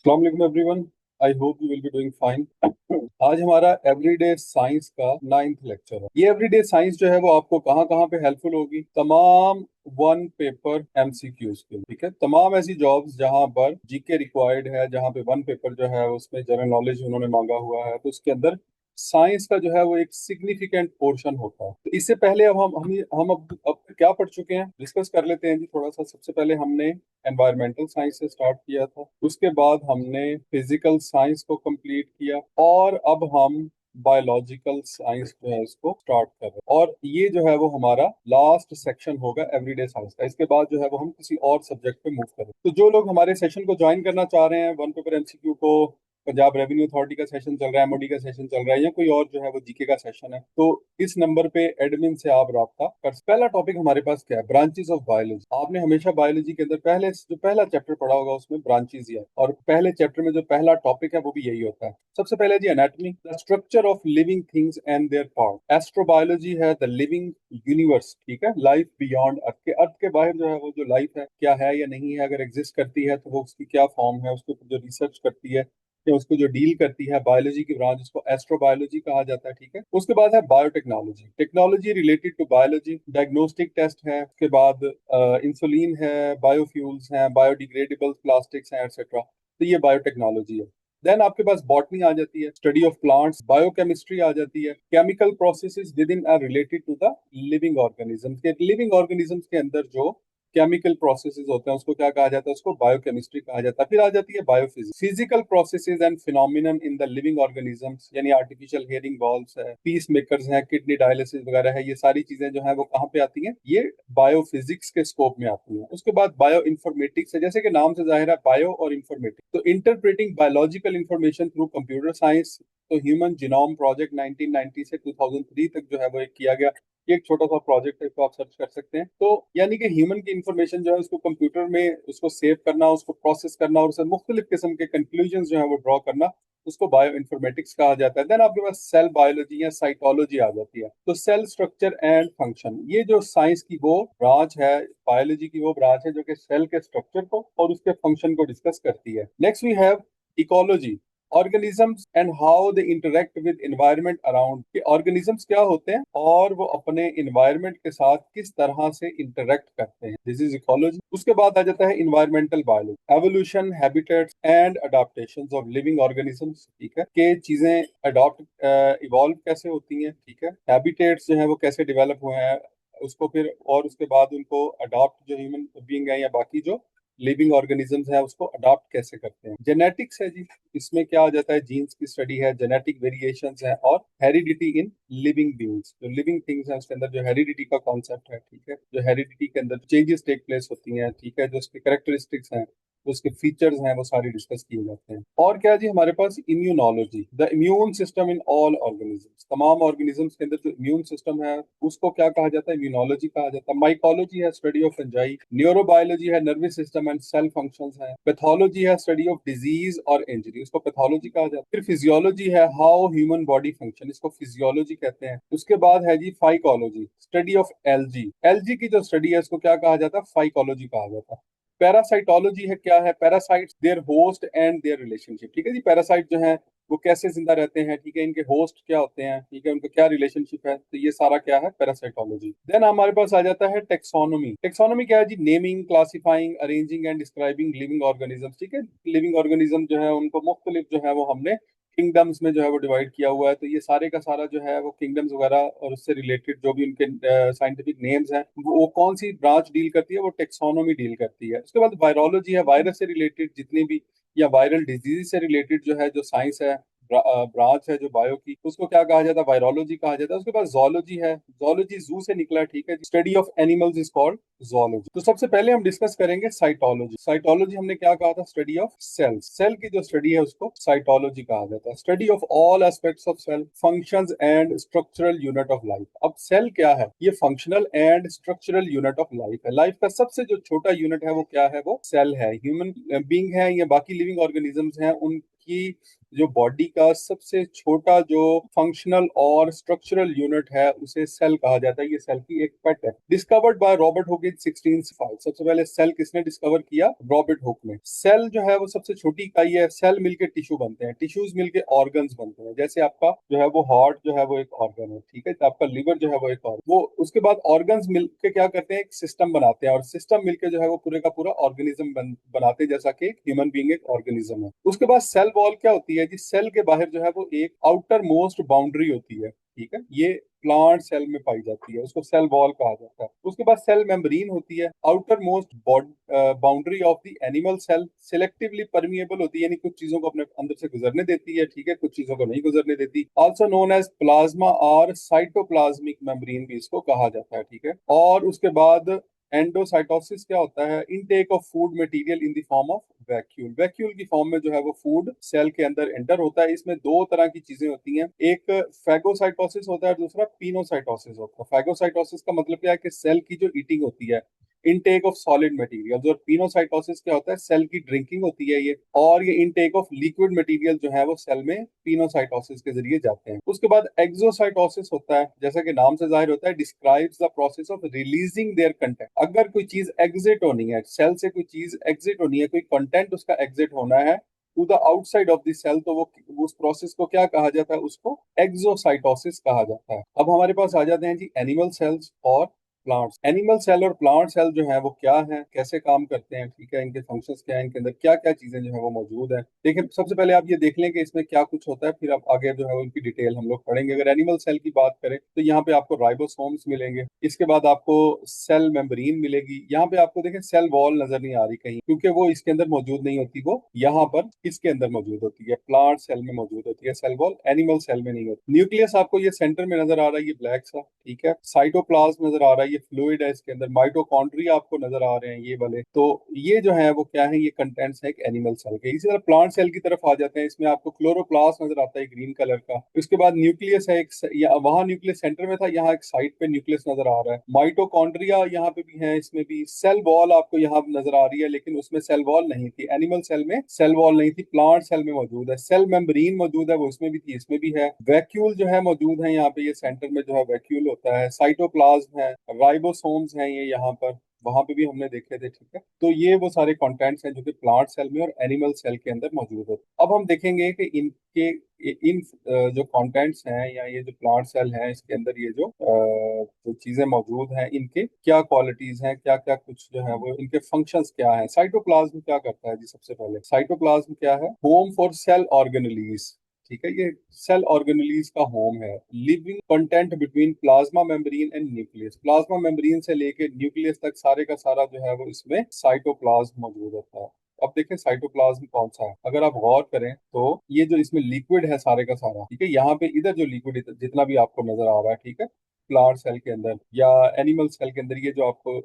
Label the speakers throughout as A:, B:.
A: अस्सलाम वालेकुम everyone. I hope you will be doing fine. आज हमारा एवरीडे साइंस का 9th लेक्चर है। ये एवरीडे साइंस जो है वो आपको कहाँ कहाँ पे हेल्पफुल होगी, तमाम वन पेपर एमसीक्यूज के लिए। ठीक है, तमाम ऐसी जॉब्स जहां पर जीके रिक्वायर्ड है, जहां पे वन पेपर जो है उसमें जनरल नॉलेज उन्होंने मांगा हुआ है, तो उसके अंदर साइंस का जो है वो एक सिग्निफिकेंट पोर्शन होता है। तो इससे पहले अब हम अब क्या पढ़ चुके हैं डिस्कस कर लेते हैं जी थोड़ा सा। सबसे पहले हमने एनवायरमेंटल साइंस से स्टार्ट किया था, उसके बाद हमने फिजिकल साइंस को कंप्लीट किया, और अब हम बायोलॉजिकल साइंस जो है इसको स्टार्ट कर रहे हैं। और ये जो है वो हमारा लास्ट सेक्शन होगा एवरीडे साइंस का। इसके बाद जो है वो हम किसी और सब्जेक्ट पे मूव करें। तो जो लोग हमारे सेशन को ज्वाइन करना चाह रहे हैं, वन पेपर एमसीक्यू को, पंजाब रेवेन्यू अथॉरिटी का सेशन चल रहा है, एमओडी का सेशन चल रहा है, या कोई और जो है वो जीके का सेशन है, तो इस नंबर पे एडमिन से आप राब्ता कर। पहला टॉपिक हमारे पास क्या है? Branches of biology. आपने हमेशा बायोलॉजी के अंदर पहला चैप्टर पढ़ा होगा, उसमें ब्रांचेस ही है, और पहले चैप्टर में जो पहला टॉपिक है वो भी यही होता है। सबसे पहले जी anatomy, the structure of living things and their part. Astrobiology है द लिविंग यूनिवर्स। ठीक है, लाइफ बियॉन्ड अर्थ। के अर्थ के बाहर जो है वो जो लाइफ है, क्या है या नहीं है, अगर एग्जिस्ट करती है तो वो उसकी क्या फॉर्म है, उसके ऊपर जो रिसर्च करती है या उसको जो डील करती है बायोलॉजी की ब्रांच, उसको एस्ट्रोबायोलॉजी कहा जाता है। ठीक है, उसके बाद है biotechnology, technology related to biology. Diagnostic test है, उसके बाद इंसुलिन है, बायोफ्यूल्स हैं, बायोडिग्रेडेबल प्लास्टिक्स हैं, एक्सेट्रा। तो ये बायोटेक्नोलॉजी है। देन आपके पास बॉटनी आ जाती है, स्टडी ऑफ प्लांट्स। बायोकेमिस्ट्री आ जाती है, chemical processes within are related to the living organisms. के लिविंग ऑर्गेनिजम्स के अंदर जो केमिकल प्रोसेसेस होते हैं उसको क्या कहा जाता है? उसको बायोकेमिस्ट्री कहा जाता है। फिर आ जाती है biophysics, physical processes and phenomenon in the living organisms, यानी आर्टिफिशियल हेयरिंग बॉल्स है, पीस मेकर्स हैं, किडनी डायलिसिस वगैरह है, ये सारी चीजें जो है वो कहाँ पे आती हैं? ये बायोफिजिक्स के स्कोप में आती हैं। उसके बाद बायो इंफॉर्मेटिक्स है, जैसे कि नाम से जाहिर है बायो और इंफॉर्मेटिक्स, तो interpreting biological information through computer science. तो ह्यूमन जीनोम प्रोजेक्ट 1990 से 2003 तक जो है वो एक किया गया। ये एक छोटा सा प्रोजेक्ट है, इसको आप सर्च कर सकते हैं। तो यानी कि ह्यूमन की इंफॉर्मेशन जो है उसको कंप्यूटर में उसको सेव करना, उसको प्रोसेस करना, और उससे मुख्तलिफ किस्म के कंक्लूजन जो है वो ड्रॉ करना, उसको बायो इन्फॉर्मेटिक्स कहा जाता है। देन आपके पास सेल बायोलॉजी या साइटोलॉजी आ जाती है। तो सेल स्ट्रक्चर एंड फंक्शन, ये जो साइंस की वो ब्रांच है, बायोलॉजी की वो ब्रांच है जो कि सेल के स्ट्रक्चर को और उसके फंक्शन को डिस्कस करती है। Next we have ecology, organisms and how they interact with environment around. के ऑर्गेनिजम्स क्या होते हैं और वो अपने एनवायरनमेंट के साथ किस तरह से इंटरेक्ट करते हैं, दिस इज इकोलॉजी। उसके बाद आ जाता है environmental biology, evolution, habitats and adaptations of living organisms. ठीक है, के चीजें अडॉप्ट इवॉल्व कैसे होती हैं। ठीक है, हैबिटेट्स जो है वो कैसे डेवलप हुए हैं उसको फिर, और उसके बाद उनको अडॉप्ट जो ह्यूमन बीइंग है या बाकी जो लिविंग ऑर्गेनिजम्स है उसको अडॉप्ट कैसे करते हैं। जेनेटिक्स है जी, इसमें क्या आ जाता है? जीन्स की स्टडी है, जेनेटिक वेरिएशंस है, और हेरिडिटी इन लिविंग बीइंग्स। जो लिविंग थिंग्स है उसके अंदर जो हेरिडिटी का कॉन्सेप्ट है, ठीक है, जो हेरिडिटी के अंदर चेंजेस टेक प्लेस होती हैं, ठीक है, जो उसके करेक्टरिस्टिक्स हैं, जो उसके फीचर्स हैं, वो सारी डिस्कस किए जाते हैं। और क्या जी, हमारे पास immunology, the immune system in all organisms. तमाम ऑर्गेनिजम्स के अंदर जो इम्यून सिस्टम है उसको क्या कहा जाता है? इम्यूनोलॉजी कहा जाता है। माइकोलॉजी है, स्टडी ऑफ फंजाई। न्यूरोबायोलॉजी है, nervous system and cell functions है। पैथोलॉजी है, स्टडी ऑफ डिजीज और इंजरी, उसको पैथोलॉजी कहा जाता है। फिर फिजियोलॉजी है, हाउ ह्यूमन बॉडी फंक्शन, इसको फिजियोलॉजी कहते हैं। उसके बाद है जी phycology, study of algae. Algae की जो स्टडी है उसको क्या कहा जाता है? फाइकोलॉजी कहा जाता है। पैरासाइटोलॉजी है, क्या है? Parasites, there host and their relationship. ठीक है जी, पैरासाइट जो है वो कैसे जिंदा रहते हैं, ठीक है, इनके होस्ट क्या होते हैं, ठीक है, उनका क्या रिलेशनशिप है, तो ये सारा क्या है? पैरासाइटोलॉजी। देन हमारे पास आ जाता है टेक्सोनोमी। टेक्सोनोमी क्या है जी? Naming, classifying, arranging and describing living organisms. ठीक है, लिविंग ऑर्गेनिज्म जो है उनको मुख्तलिफ जो है वो हमने किंगडम्स में जो है वो डिवाइड किया हुआ है। तो ये सारे का सारा जो है वो किंगडम्स वगैरह और उससे रिलेटेड जो भी उनके साइंटिफिक नेम्स हैं, वो कौन सी ब्रांच डील करती है? वो टेक्सोनोमी डील करती है। उसके बाद वायरोलॉजी है, वायरस से रिलेटेड जितनी भी या वायरल डिजीज से रिलेटेड जो है जो साइंस है, ब्रांच है जो बायो की, उसको क्या कहा जाता है? वायरोलॉजी कहा जाता है। उसके बाद जोलॉजी है, जोलॉजी जू से निकला है, ठीक है, study of animals is called zoology. तो सबसे पहले हम डिस्कस करेंगे साइटोलॉजी। साइटोलॉजी हमने क्या कहा था? Study of sales. सेल की जो स्टडी है उसको साइटोलॉजी कहा जाता है। Study of all aspects of cell, functions and structural unit of life. अब सेल क्या है? ये functional and structural unit of life है। लाइफ का सबसे जो छोटा यूनिट है वो क्या है? वो सेल है। ह्यूमन बीइंग है या बाकी लिविंग ऑर्गेनिजम्स हैं, उन कि जो बॉडी का सबसे छोटा जो फंक्शनल और स्ट्रक्चरल यूनिट है उसे सेल कहा जाता है। ये सेल की एक पेट है। डिस्कवर्ड बाय रॉबर्ट हुक इन 1605। सबसे पहले सेल किसने डिस्कवर किया? रॉबर्ट हुक ने। सेल जो है वो सबसे छोटी इकाई है। सेल मिलके टिश्यू बनते हैं, टिश्यूज मिलके ऑर्गन्स बनते हैं। जैसे आपका जो है वो हार्ट जो है वो एक ऑर्गन है, ठीक है, तो आपका लिवर जो है वो एक ऑर्गन, वो उसके बाद ऑर्गन्स मिलके क्या करते हैं? एक सिस्टम बनाते हैं, और सिस्टम मिलके जो है वो पूरे का पूरा ऑर्गेनिज्म बनाते हैं, जैसा कि ह्यूमन बीइंग एक ऑर्गेनिज्म है। उसके बाद सेल वॉल क्या होती है जी? सेल के बाहर जो है वो एक आउटर मोस्ट बाउंड्री होती है, ठीक है, ये प्लांट सेल में पाई जाती है, उसको सेल वॉल कहा जाता है। उसके बाद सेल मेम्ब्रेन होती है, outermost boundary of the animal cell, selectively permeable होती है, यानी कुछ चीजों को अपने अंदर से गुजरने देती है, ठीक है, कुछ चीजों को नहीं गुजरने देती। आल्सो नोन एज प्लाज्मा और साइटोप्लाज्मिक मेम्ब्रेन भी इसको कहा जाता है, ठीक है। और उसके बाद एंडोसाइटोसिस क्या होता है? Intake of food material in the form of vacuole. Vacuole की फॉर्म में जो है वो फूड सेल के अंदर एंटर होता है। इसमें दो तरह की चीजें होती हैं, एक फैगोसाइटोसिस होता है, दूसरा पिनोसाइटोसिस होता है। फैगोसाइटोसिस का मतलब क्या है? कि सेल की जो ईटिंग होती है, इनटेक ऑफ सॉलिड मटेरियल। और पिनोसाइटोसिस क्या होता है? सेल की ड्रिंकिंग होती है ये। और ये इनटेक ऑफ लिक्विड मटेरियल जो है वो सेल में पिनोसाइटोसिस के जरिए जाते हैं। उसके बाद एक्सोसाइटोसिस होता है, जैसा कि नाम से जाहिर होता है, describes the process of releasing their content. अगर कोई चीज एग्जिट होनी है, सेल से कोई चीज एग्जिट होनी है, कोई कंटेंट उसका एग्जिट होना है to the outside of the cell, तो वो उस प्रोसेस को क्या कहा जाता है? उसको एक्सोसाइटोसिस कहा जाता है। अब हमारे पास आ जाते हैं जी एनिमल सेल्स और प्लांट्स। एनिमल सेल और प्लांट सेल जो है वो क्या है, कैसे काम करते हैं, ठीक है, इनके फंक्शंस क्या है, इनके अंदर क्या क्या चीजें जो है वो मौजूद है। देखिए, सबसे पहले आप ये देख लें कि इसमें क्या कुछ होता है, फिर आप आगे जो है वो इनकी डिटेल हम लोग पढ़ेंगे। अगर एनिमल सेल की बात करें तो यहाँ पे आपको राइबोसोम्स मिलेंगे, इसके बाद आपको सेल मेम्ब्रेन मिलेगी। यहाँ पे आपको देखें सेल वॉल नजर नहीं आ रही कहीं, क्योंकि वो इसके अंदर मौजूद नहीं होती, वो यहाँ पर इसके अंदर मौजूद होती है। प्लांट सेल में मौजूद होती है सेल वॉल, एनिमल सेल में नहीं होती। न्यूक्लियस आपको ये सेंटर में नजर आ रहा है, ये ब्लैक सा, ठीक है। साइटोप्लाज्म नजर आ रहा है, ये फ्लूइड है, इसके अंदर माइटोकॉन्ड्रिया आपको नजर आ रहे हैं, ये वाले। तो ये जो है वो क्या है? ये कंटेंट्स है एक एनिमल सेल के। इसी तरह प्लांट सेल की तरफ आ जाते हैं, इसमें आपको क्लोरोप्लास्ट नजर आता है ग्रीन कलर का। उसके बाद न्यूक्लियस है एक, वहां न्यूक्लियस सेंटर में था, यहाँ एक साइड पे न्यूक्लियस नजर आ रहा है। माइटोकॉन्ड्रिया यहाँ पे भी है, इसमें भी सेल वॉल आपको यहाँ नजर आ रही है, लेकिन उसमें सेल वॉल नहीं थी। एनिमल सेल में सेल वॉल नहीं थी, प्लांट सेल में मौजूद है। सेल मेम्ब्रेन मौजूद है, वो इसमें भी थी, इसमें भी है। वैक्यूल जो है मौजूद है यहाँ पे, ये सेंटर में जो है वैक्यूल होता है। साइटोप्लाज्म है, राइबोसोम्स हैं ये यहाँ पर, वहां पे भी हमने देखे थे, ठीक है। तो ये वो सारे कंटेंट्स हैं जो कि प्लांट सेल में और एनिमल सेल के अंदर मौजूद होते हैं। अब हम देखेंगे कि इनके इन जो कंटेंट्स हैं, या ये जो प्लांट सेल हैं, इसके अंदर ये जो चीजें मौजूद हैं, इनके क्या क्वालिटीज हैं, क्या क्या कुछ जो है वो इनके फंक्शंस क्या हैं। साइटोप्लाज्म क्या करता है जी? सबसे पहले साइटोप्लाज्म क्या है? होम फॉर सेल ऑर्गेनेलीज, ठीक है, ये सेल ऑर्गेनेलीज का होम है। Living content between plasma membrane and nucleus. Plasma membrane से लेके न्यूक्लियस तक सारे का सारा जो है वो इसमें साइटोप्लाज्म मौजूद होता है। अब देखें साइटोप्लाज्म कौन सा है। अगर आप गौर करें तो ये जो इसमें लिक्विड है सारे का सारा, ठीक है, यहाँ पे इधर जो लिक्विड जितना भी आपको नजर आ रहा है, ठीक है, प्लांट सेल के अंदर या एनिमल सेल के अंदर, ये जो आपको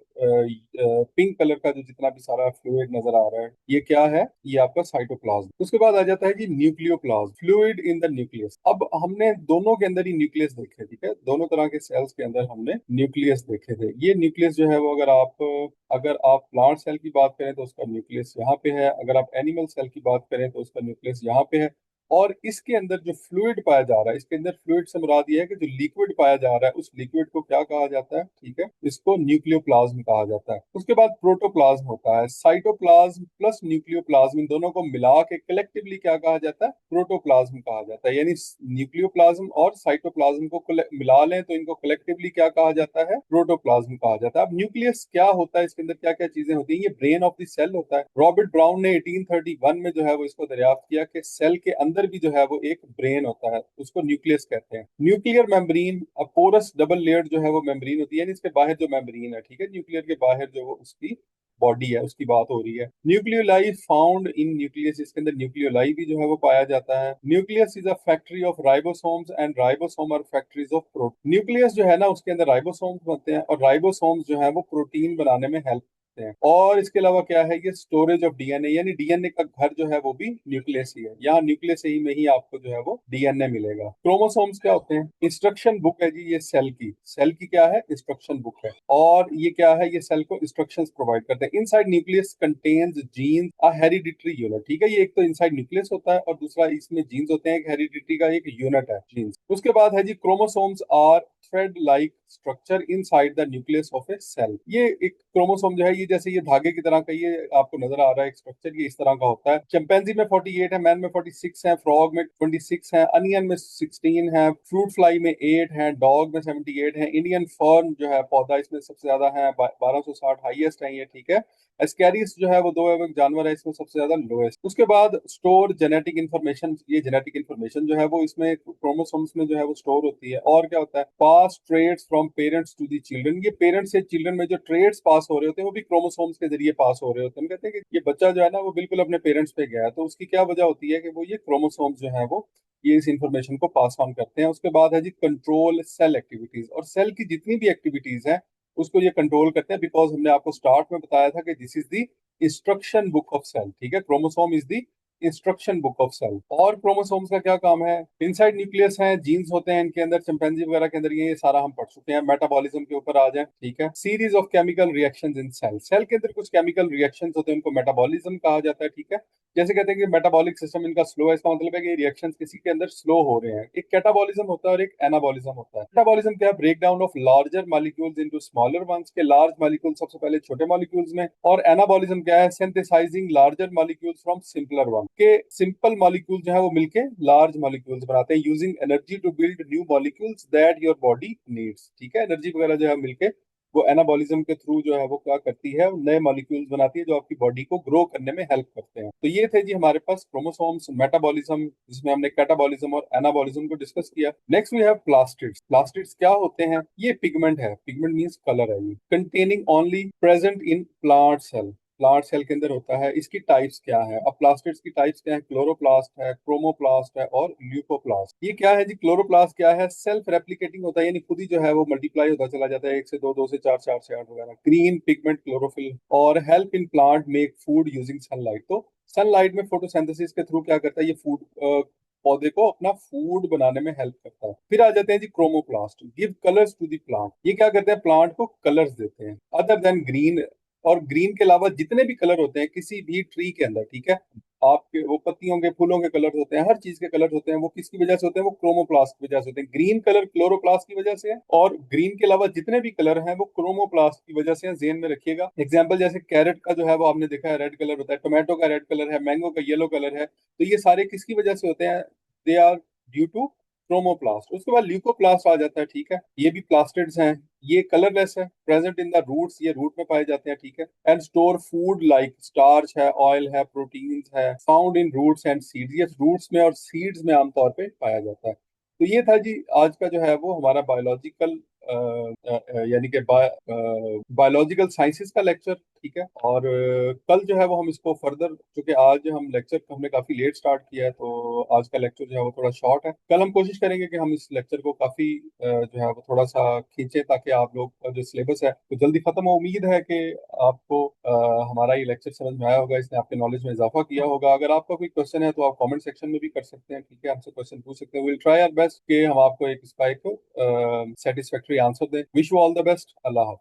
A: पिंक कलर का जो जितना भी सारा फ्लूइड नजर आ रहा है, ये क्या है? ये आपका साइटोप्लाज्म। उसके बाद आ जाता है जी nucleoplasm, fluid in the nucleus. अब हमने दोनों के अंदर ही न्यूक्लियस देखे, ठीक है, दोनों तरह के सेल्स के अंदर हमने न्यूक्लियस देखे थे। ये न्यूक्लियस जो है वो अगर आप प्लांट सेल की बात करें तो उसका न्यूक्लियस यहाँ पे है, अगर आप एनिमल सेल की बात करें तो उसका न्यूक्लियस यहाँ पे है। और इसके अंदर जो फ्लूइड पाया जा रहा है, इसके अंदर फ्लूइड से मुराद ये है कि जो लिक्विड पाया जा रहा है, उस लिक्विड को क्या कहा जाता है? ठीक है, इसको न्यूक्लियोप्लाज्म कहा जाता है। उसके बाद प्रोटोप्लाज्म होता है। साइटोप्लाज्म प्लस न्यूक्लियोप्लाज्म, इन दोनों को मिला के कलेक्टिवली क्या कहा जाता है? प्रोटोप्लाज्म कहा जाता है। यानी न्यूक्लियोप्लाज्म और साइटोप्लाज्म को मिला लें तो इनको कलेक्टिवली क्या कहा जाता है? प्रोटोप्लाज्म कहा जाता है। अब न्यूक्लियस क्या होता है, इसके अंदर क्या क्या चीजें होती हैं? ये ब्रेन ऑफ द सेल होता है। रॉबर्ट ब्राउन ने 1831 में जो है वो इसको दरियाफ्त किया कि सेल के अंदर भी जो है वो एक ब्रेन होता है, उसको न्यूक्लियस कहते हैं। Nuclear membrane, porous double layered जो है वो मेम्ब्रेन होती है, यानी इसके बाहर जो मेम्ब्रेन है, ठीक है, न्यूक्लियर के बाहर जो वो उसकी बॉडी है, उसकी बात हो रही है। न्यूक्लियोलाई फाउंड इन न्यूक्लियस, इसके अंदर न्यूक्लियोलाई भी जो है वो पाया जाता है। Nucleus is a factory of ribosomes and ribosome are factories of protein. Nucleus जो है ना, उसके अंदर राइबोसोम्स बनते हैं, और राइबोसोम्स जो है वो प्रोटीन बनाने में हेल्प सकते हैं। और इसके अलावा क्या है, ये स्टोरेज ऑफ डीएनए, यानी डीएनए का घर जो है वो भी न्यूक्लियस ही है। यहाँ न्यूक्लियस ही में ही आपको जो है वो डीएनए मिलेगा। क्रोमोसोम्स क्या होते हैं? इंस्ट्रक्शन बुक है जी ये सेल की। सेल की क्या है? इंस्ट्रक्शन बुक है। और ये क्या है? ये सेल को इंस्ट्रक्शंस प्रोवाइड करते हैं। Inside nucleus contains genes a hereditary unit. ठीक है, ये एक तो इनसाइड न्यूक्लियस होता है और दूसरा इसमें जीन्स होते हैं, एक हेरिडिटरी का एक यूनिट है जीन्स। उसके बाद है जी chromosomes are thread like structure inside the nucleus of a cell. ये एक क्रोमोसोम जो है ये जैसे ये धागे की तरह का ये आपको नजर आ रहा है एक स्ट्रक्चर, ये इस तरह का होता है। चिंपैंजी में 48 है, मैन में 46 है, फ्रॉग में 26 है, अनियन में 16 है, फ्रूट फ्लाई में 8 है, डॉग में 78 है, इंडियन फर्न जो है पौधा इसमें सबसे ज्यादा है, 1260 हाईएस्ट है ये। ठीक है, एस्कैरियस जो है वो दो एक जानवर है, इसमें सबसे ज्यादा लोएस्ट। उसके बाद स्टोर जेनेटिक इन्फॉर्मेशन, ये जेनेटिक इन्फॉर्मेशन जो है वो इसमें क्रोमोसोम्स में जो है वो स्टोर होती है। और क्या होता है? Pass traits from parents to the children, ये पेरेंट्स से चिल्ड्रन में जो ट्रेड्स पास हो रहे होते हैं वो भी क्रोमोसोम्स के जरिए पास हो रहे होते हैं। हम कहते हैं कि ये बच्चा जो है ना वो बिल्कुल अपने पेरेंट्स पे गया है, तो उसकी क्या वजह होती है कि वो ये क्रोमोसोम्स जो है वो ये इस इंफॉर्मेशन को पास ऑन करते हैं। उसके बाद है जी कंट्रोल सेल एक्टिविटीज, और सेल की जितनी भी एक्टिविटीज है उसको ये कंट्रोल करते हैं, बिकॉज हमने आपको स्टार्ट में बताया था कि this is the instruction book of cell. ठीक है, chromosome is the instruction book of cell. और क्रोमोसोम्स का क्या काम है? इनसाइड न्यूक्लियस है, जीन्स होते हैं इनके अंदर, चिंपैंजी वगैरह के अंदर, ये सारा हम पढ़ चुके हैं। मेटाबॉलिज्म के ऊपर आ जाए। ठीक है, series of chemical reactions in cell, cell के अंदर कुछ केमिकल रिएक्शंस होते हैं उनको मेटाबॉलिज्म कहा जाता है। ठीक है, जैसे कहते हैं कि मेटाबॉलिक सिस्टम इनका स्लो है, इसका मतलब है कि रिएक्शंस किसी के अंदर स्लो हो रहे हैं। एक कैटाबॉलिज्म होता है और एक एनाबॉलिज्म होता है। कैटाबॉलिज्म क्या है? Break down of larger molecules into smaller ones, के लार्ज मॉलिक्यूल सबसे पहले छोटे मॉलिक्यूल्स में। और एनाबॉलिज्म क्या है? Synthesising larger molecules from simpler one, के सिंपल मॉलिक्यूल जो है वो मिलके लार्ज मॉलिक्यूल्स बनाते हैं, using energy to build new molecules that your body needs. ठीक है, एनर्जी वगैरह जो है मिलके वो एनाबॉलिज्म के थ्रू जो है वो क्या करती है? नए मॉलिक्यूल्स बनाती है जो आपकी बॉडी को ग्रो करने में हेल्प करते हैं। तो ये थे जी हमारे पास क्रोमोसोम्स, मेटाबॉलिज्म, जिसमें हमने कैटाबॉलिज्म और एनाबॉलिज्म को डिस्कस किया। Next we have plastids. Plastids क्या होते हैं? ये पिगमेंट है, पिगमेंट मींस कलर है, ये containing only present in plant cell, plant cell के अंदर होता है। इसकी टाइप्स क्या है? अब प्लास्टिड्स की टाइप्स क्या है? क्लोरोप्लास्ट है, क्रोमोप्लास्ट है और ल्यूकोप्लास्ट। ये क्या है जी? क्लोरोप्लास्ट क्या है? सेल्फ रेप्लिकेटिंग होता है, यानी खुद ही जो है वो मल्टीप्लाई होता चला जाता है, 1 से 2, 2 से 4, 4 से 8 वगैरह। ग्रीन पिगमेंट क्लोरोफिल, और help in plant make food using sunlight. तो सनलाइट में फोटोसिंथेसिस के थ्रू क्या करता है? ये फूड पौधे को अपना फूड बनाने में हेल्प करता है। फिर आ जाते हैं जी chromoplast, give colours to the plant. ये क्या करते हैं? प्लांट को कलर्स देते हैं, अदर देन ग्रीन, और ग्रीन के अलावा जितने भी कलर होते हैं किसी भी ट्री के अंदर। ठीक है, आपके वो पत्तियों के, फूलों के कलर होते हैं, हर चीज के कलर होते हैं, वो किसकी वजह से होते हैं? वो क्रोमोप्लास्ट की वजह से होते हैं। ग्रीन कलर क्लोरोप्लास्ट की वजह से है, और ग्रीन के अलावा जितने भी कलर हैं वो क्रोमोप्लास्ट की वजह से हैं। ज़हन में रखिएगा। एग्जाम्पल जैसे कैरेट का जो है वो आपने देखा है रेड कलर होता है, टोमेटो का रेड कलर है, मैंगो का येलो कलर है, तो ये सारे किसकी वजह से होते हैं? They are due to chromoplast. उसके बाद ल्यूकोप्लास्ट आ जाता है। ठीक है, ये भी प्लास्टिड्स हैं, ये कलरलेस है, प्रेजेंट इन द रूट्स, ये रूट में पाए जाते हैं। ठीक है, and store food like starch है, ऑयल है, प्रोटीन्स है, found in roots and seeds, ये रूट्स में और सीड्स में आमतौर पे पाया जाता है। तो ये था जी आज का जो है वो हमारा बायोलॉजिकल यानी कि बायोलॉजिकल साइंसेस का लेक्चर। ठीक है, और कल जो है वो हम इसको फर्दर, क्योंकि आज हम लेक्चर को हमने काफी लेट स्टार्ट किया है तो आज का लेक्चर जो है वो थोड़ा शॉर्ट है। कल हम कोशिश करेंगे कि हम इस लेक्चर को काफी जो है वो थोड़ा सा खींचे, ताकि आप लोग का जो सिलेबस है वो जल्दी खत्म हो। उम्मीद है कि आपको हमारा ये लेक्चर समझ में आया होगा, इसने आपके नॉलेज में इजाफा किया होगा। अगर आपका कोई क्वेश्चन है तो आप कमेंट सेक्शन में भी कर सकते हैं। ठीक है, हमसे क्वेश्चन पूछ सकते हैं। विल ट्राई आवर बेस्ट कि हम आपको इसका एक सेटिस्फैक्टरी आंसर दें। Wish you all the best. अल्लाह हाफ़िज़।